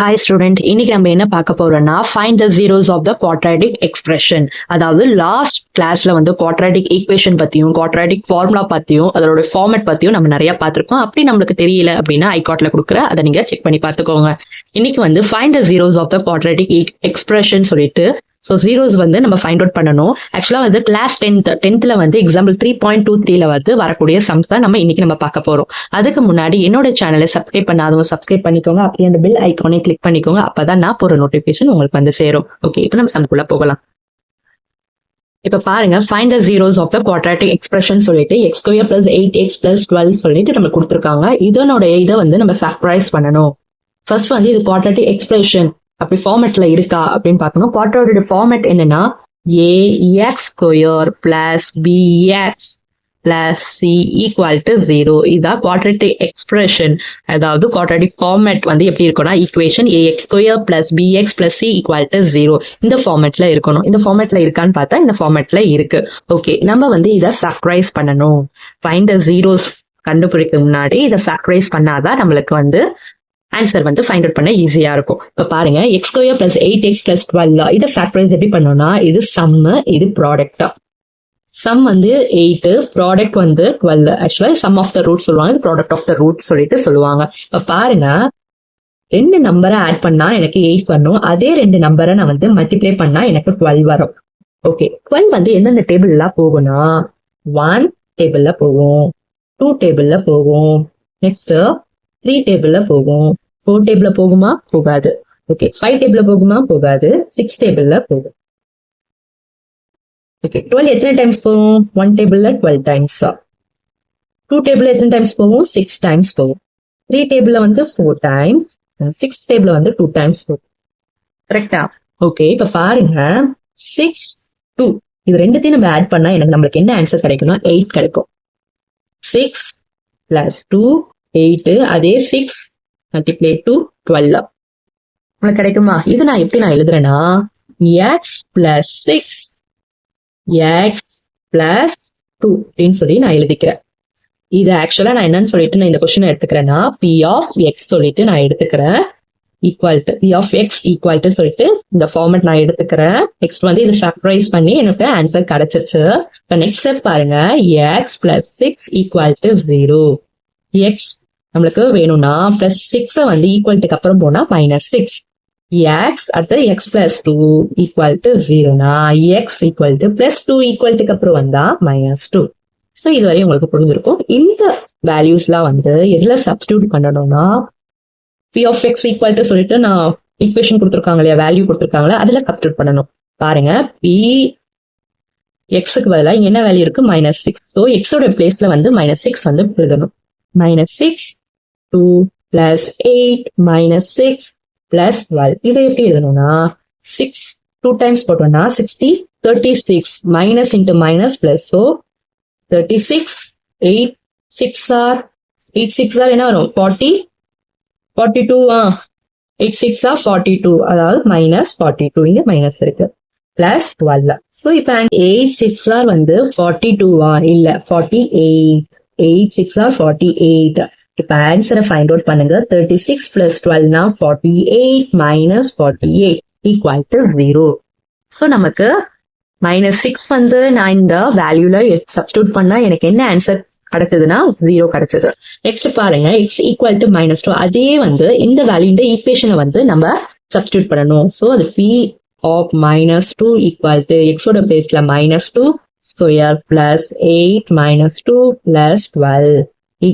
Hi student, இன்னைக்கு நம்ம என்ன பார்க்க போறோம்னா find the zeros of the quadratic expression. அதாவது லாஸ்ட் கிளாஸ்ல வந்து குவாட்ராட்டிக் ஈக்குவேஷன் பத்தியும் குவாட்ராட்டிக் ஃபார்முலா பத்தியும் அதோட ஃபார்மேட் பத்தியும் நம்ம நிறைய பார்த்திருக்கோம். அப்படி நம்மளுக்கு தெரியல அப்படின்னா ஐகாட்ல கொடுக்குற அதை நீங்க செக் பண்ணி பார்த்துக்கோங்க. இன்னைக்கு வந்து find the zeros of the quadratic expression சொல்லிட்டு ஸோ ஜீரோஸ் வந்து நம்ம ஃபைண்ட் அவுட் பண்ணணும். ஆக்சுவலா வந்து கிளாஸ் டென்த்ல வந்து எக்ஸாம்பிள் 3.23 வந்து வரக்கூடிய சம்ஸ் தான் நம்ம இன்னைக்கு நம்ம பார்க்க போறோம். அதுக்கு முன்னாடி என்னோட சேனலை சப்ஸ்கிரைப் பண்ணாதவங்க சப்ஸ்கிரைப் பண்ணிக்கோங்க. அப்படியே அந்த பெல் ஐக்கானே கிளிக் பண்ணிக்கோங்க. அப்பதான் நான் போற நோட்டிபிகேஷன் உங்களுக்கு வந்து சேரும். ஓகே, இப்போ நம்ம சம்குள்ள போகலாம். இப்ப பாருங்க, find the zeros of the quadratic expression சொல்லிட்டு x² + 8x + 12 சொல்லிட்டு நம்ம கொடுத்துருக்காங்க. இதனோட இதை வந்து நம்ம ஃபேக்டரைஸ் பண்ணணும். ஃபர்ஸ்ட் வந்து இது குவாட்ராட்டிக் எக்ஸ்பிரஷன் அப்படி ஃபார்மேட்ல இருக்கா அப்படின்னு பார்க்கணும். குவாட்ராட்டிக் ஃபார்மேட் என்னன்னா ax² + bx + c = 0. இதான் குவாட்ராட்டிக் எக்ஸ்பிரஷன். அதாவது குவாட்ராட்டிக் ஃபார்மேட் வந்து எப்படி இருக்கும்னா ஈக்குவேஷன் ax² + bx + c = 0 இந்த ஃபார்மேட்ல இருக்கணும். இந்த ஃபார்மேட்ல இருக்கான்னு பார்த்தா இந்த ஃபார்மேட்ல இருக்கு. ஓகே, நம்ம வந்து இதை ஃபேக்டரைஸ் பண்ணணும். ஃபைண்ட் த ஜீரோஸ் கண்டுபிடிக்க முன்னாடி இதை ஃபேக்டரைஸ் பண்ணாதான் நம்மளுக்கு வந்து ஆன்சர் வந்து ஃபைண்ட் அவுட் பண்ண ஈஸியா இருக்கும். இப்ப பாருங்க, x² + 8x + 12 இதை ஃபேக்டரைஸ் எப்படி பண்ணோம்னா இது சம், இது ப்ராடக்ட். சம் வந்து 8, ப்ராடக்ட் வந்து 12. ஆக்சுவலா சம் ஆஃப் த ரூட் சொல்லுவாங்க, ப்ராடக்ட் ஆஃப் த ரூட் சொல்லிட்டு சொல்லுவாங்க. இப்ப பாருங்க, 2 நம்பரை ஆட் பண்ணா எனக்கு 8 வரும். அதே 2 நம்பரை நான் வந்து மல்டிப்ளை பண்ணா எனக்கு 12 வரும். ஓகே, 12 வந்து எந்தெந்த டேபிள்ல போகும்னா 1 டேபிள்ல போகும், 2 டேபிள்ல போகும், நெக்ஸ்ட் 3 டேபிள்ல போகும், 4 டேபிள்ல போகுமா? போகாது. ஓகே, 5 டேபிள்ல போகுமா? போகாது. 6 டேபிள்ல போகும். ஓகே, 12 எத்தனை டைம்ஸ் போகும்? 1 டேபிள்ல 12 டைம்ஸ். 2 டேபிள்ல எத்தனை டைம்ஸ் போகும்? 6 டைம்ஸ் போகும். 3 டேபிள்ல வந்து 4 டைம்ஸ், 6 டேபிள்ல வந்து 2 டைம்ஸ் போகும். கரெக்டா? ஓகே, இப்ப பாருங்க, 6, 2 இது ரெண்டுத்தையும் நம்ம ஆட் பண்ணா நம்மளுக்கு என்ன ஆன்சர் கிடைக்கும்னா 8 கிடைக்கும். 6 + 2 8, அதே 6 மல்டிப்ளை டு 12 உங்களுக்கு கிடைக்குமா? இது நான் எப்படி எழுதுறேன்னா x + 6 x + 2 அப்படின்னு சொல்லி நான் எழுதிக்கிறேன். இது ஆக்சுவலா நான் என்னன்னு சொல்லிட்டு நான் இந்த கொஸ்டின் எடுத்துக்கிறேன்னா p(x) சொல்லிட்டு நான் எடுத்துக்கிறேன் ஈக்குவல் டு p(x) சொல்லிட்டு இந்த ஃபார்மேட் நான் எடுத்துக்கிறேன். நெக்ஸ்ட் வந்து இதை ஃபேக்டரைஸ் பண்ணி எனக்கு ஆன்சர் கிடைச்சிருச்சு. இப்ப நெக்ஸ்ட் ஸ்டெப் பாருங்க, x + 6 = 0. x நம்மளுக்கு வேணும்னா +6 வந்து ஈக்குவல்ட்டுக்கு அப்புறம் போனா -6. x அடுத்து x + 2 = 0னா x +2 ஈக்குவல்ட்டுக்கு அப்புறம் வந்தா -2. ஸோ இதுவரை உங்களுக்கு புரிஞ்சிருக்கும். இந்த வேல்யூஸ்லாம் வந்து எதுல சப்ஸ்டியூட் பண்ணணும்னா p(x) சொல்லிட்டு நான் ஈக்குவேஷன் கொடுத்துருக்காங்க இல்லையா, வேல்யூ கொடுத்துருக்காங்களா, அதுல சப்ஸ்டியூட் பண்ணணும். பாருங்க, p(x)க்கு பதிலாக இங்க என்ன வேல்யூ இருக்கு? -6. ஸோ எக்ஸோட பிளேஸ்ல வந்து -6 வந்து எழுதணும். -6 2 + 8 -6 + 12 இதை எப்படி எழுதணும்னா 6 2 டைம்ஸ் போட்டோம்னா 60 36 minus into minus plus. So 36 8 6 are 8 6 are என்ன வரும்? 40 42 8 6 ஆர் 42, அதாவது -42 இங்க மைனஸ் இருக்கு பிளஸ் 12. ஸோ இப்போ 8 6 ஆர் வந்து 42 இல்ல 48, 8 6 ஆர் 48. இப்ப ஆன்சரை ஃபைண்ட் அவுட் பண்ணுங்க. 36 + 12னா 48 - 48 = 0. ஸோ நமக்கு -6 வந்து நான் இந்த வேல்யூல சப்ஸ்டியூட் பண்ணா எனக்கு என்ன ஆன்சர் கிடைச்சதுன்னா 0 கிடைச்சது. நெக்ஸ்ட் பாருங்க, x = -2 அதே வந்து இந்த வேல்யூ இந்த ஈக்குவேஷனை வந்து நம்ம சப்ஸ்டியூட் பண்ணணும். ஸோ அது p(-2) = x ஓட பிளேஸ்ல -2 square + 8 - 2 + 12 =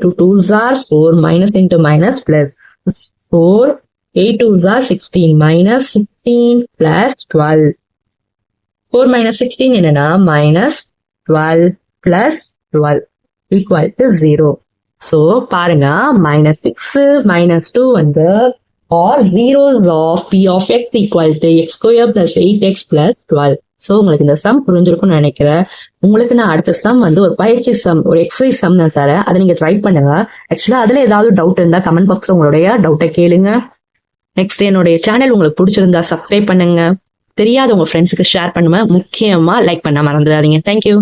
2 2s are 4 minus into minus plus 4 8 2s are 16 minus 16 plus 12. 4 minus 16 என்னன்னா -12 plus 12 = 0. So பாருங்க, -6 -2 வந்து are zeros of p(x) = x² + 8x + 12. So உங்களுக்கு இந்த சம் புரிஞ்சிருக்கும்னு நினைக்கிறேன். உங்களுக்கு நான் அடுத்த சம் வந்து ஒரு பயிற்சி சம், ஒரு எக்ஸசைஸ் சம் நான் தரேன், அதை நீங்க ட்ரை பண்ணுங்க. ஆக்சுவலா அதுல ஏதாவது டவுட் இருந்தா கமெண்ட் பாக்ஸ்ல உங்களுடைய டவுட்டை கேளுங்க. நெக்ஸ்ட் என்னுடைய சேனல் உங்களுக்கு பிடிச்சிருந்தா சப்ஸ்கிரைப் பண்ணுங்க. தெரியாத உங்க ஃப்ரெண்ட்ஸுக்கு ஷேர் பண்ணுங்க. முக்கியமா லைக் பண்ண மறந்துடாதீங்க. தேங்க்யூ.